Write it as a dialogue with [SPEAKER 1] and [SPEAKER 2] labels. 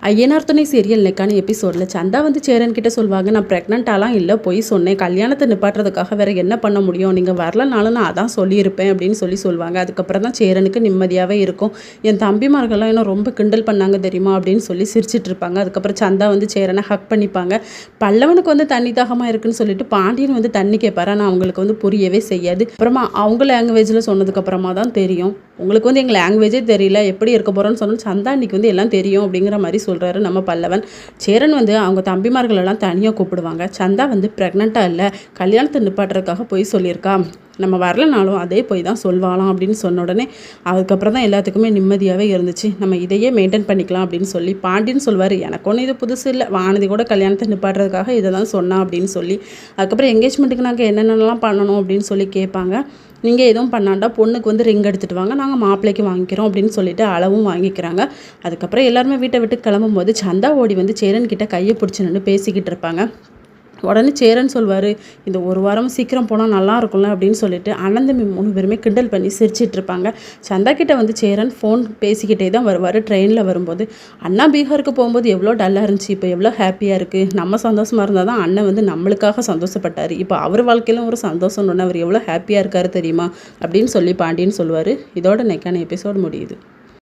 [SPEAKER 1] ஐயனார் துணை சீரியல் நெக்கான எபிசோடில் சந்தா வந்து சேரன் கிட்ட சொல்லுவாங்க, நான் ப்ரெக்னென்ட்டாலாம் இல்லை, போய் சொன்னேன், கல்யாணத்தை நிப்பாட்டுறதுக்காக வேறு என்ன பண்ண முடியும், நீங்கள் வரலனாலும் நான் அதான் சொல்லியிருப்பேன் அப்படின்னு சொல்லுவாங்க. அதுக்கப்புறம் தான் சேரனுக்கு நிம்மதியாகவே இருக்கும். என் தம்பிமார்கள்லாம் இன்னும் ரொம்ப கிண்டல் பண்ணாங்க தெரியுமா அப்படின்னு சொல்லி சிரிச்சிட்டு இருப்பாங்க. அதுக்கப்புறம் சந்தா வந்து சேரனை ஹக் பண்ணிப்பாங்க. பல்லவனுக்கு வந்து தண்ணி தாகமாக இருக்குன்னு சொல்லிட்டு பாண்டியன் வந்து தண்ணி கேட்பாரு. ஆனால் அவங்களுக்கு வந்து புரியவே செய்யாது. அப்புறமா அவங்க லாங்குவேஜில் சொன்னதுக்கப்புறமா தான் தெரியும், உங்களுக்கு வந்து எங்கள் லாங்குவேஜே தெரியல, எப்படி இருக்க போகிறோன்னு சொன்னால் சந்தா அன்றைக்கி வந்து எல்லாம் தெரியும் அப்படிங்கிற மாதிரி சொல்கிறாரு நம்ம பல்லவன். சேரன் வந்து அவங்க தம்பிமார்களெல்லாம் தனியாக கூப்பிடுவாங்க. சந்தா வந்து ப்ரெக்னெண்ட்டாக இல்லை, கல்யாணத்தை நிப்பாட்டுறதுக்காக போய் சொல்லியிருக்கா, நம்ம வரலனாலும் அதே போய் தான் சொல்வாலாம் அப்படின்னு சொன்ன உடனே அதுக்கப்புறம் தான் எல்லாத்துக்குமே நிம்மதியாகவே இருந்துச்சு. நம்ம இதையே மெயின்டைன் பண்ணிக்கலாம் அப்படின்னு சொல்லி பாண்டின்னு சொல்வார். எனக்கு ஒன்றும் இது புதுசு இல்லை, வானதி கூட கல்யாணத்தை நிப்பாட்டுறதுக்காக இதை தான் சொன்னா அப்படின்னு சொல்லி. அதுக்கப்புறம் என்கேஜ்மெண்ட்டுக்கு நாங்கள் என்னென்னலாம் பண்ணணும் அப்படின்னு சொல்லி கேட்பாங்க. நீங்கள் எதுவும் பண்ணாண்டா பொண்ணுக்கு வந்து ரிங் எடுத்துகிட்டு வாங்க, நாங்கள் மாப்பிள்ளைக்கு வாங்கிக்கிறோம் அப்படின்னு சொல்லிட்டு அளவும் வாங்கிக்கிறாங்க. அதுக்கப்புறம் எல்லாருமே வீட்டை விட்டு கிளம்பும் போது சந்தா ஓடி வந்து சேரன் கிட்ட கையை பிடிச்சி நின்று பேசிக்கிட்டு இருப்பாங்க. உடனே சேரன் சொல்வார், இந்த ஒரு வாரம் சீக்கிரம் போனால் நல்லா இருக்கும்ல அப்படின்னு சொல்லிட்டு அனந்தமி 3 பேருமே கிண்டல் பண்ணி சிரிச்சிட்டு இருப்பாங்க. சந்தா கிட்ட வந்து சேரன் ஃபோன் பேசிக்கிட்டே தான் வருவார். ட்ரெயினில் வரும்போது அண்ணா பீகாருக்கு போகும்போது எவ்வளோ டல்லாக இருந்துச்சு, இப்போ எவ்வளோ ஹாப்பியாக இருக்குது, நம்ம சந்தோஷமாக இருந்தால் தான் அண்ணன் வந்து நம்மளுக்காக சந்தோஷப்பட்டார், இப்போ அவர் வாழ்க்கையிலும் ஒரு சந்தோஷம்னு அவர் எவ்வளோ ஹாப்பியாக இருக்கார் தெரியுமா அப்படின்னு சொல்லி பாண்டியன்னு சொல்லுவார். இதோட நெக்கான எபிசோடு முடியுது.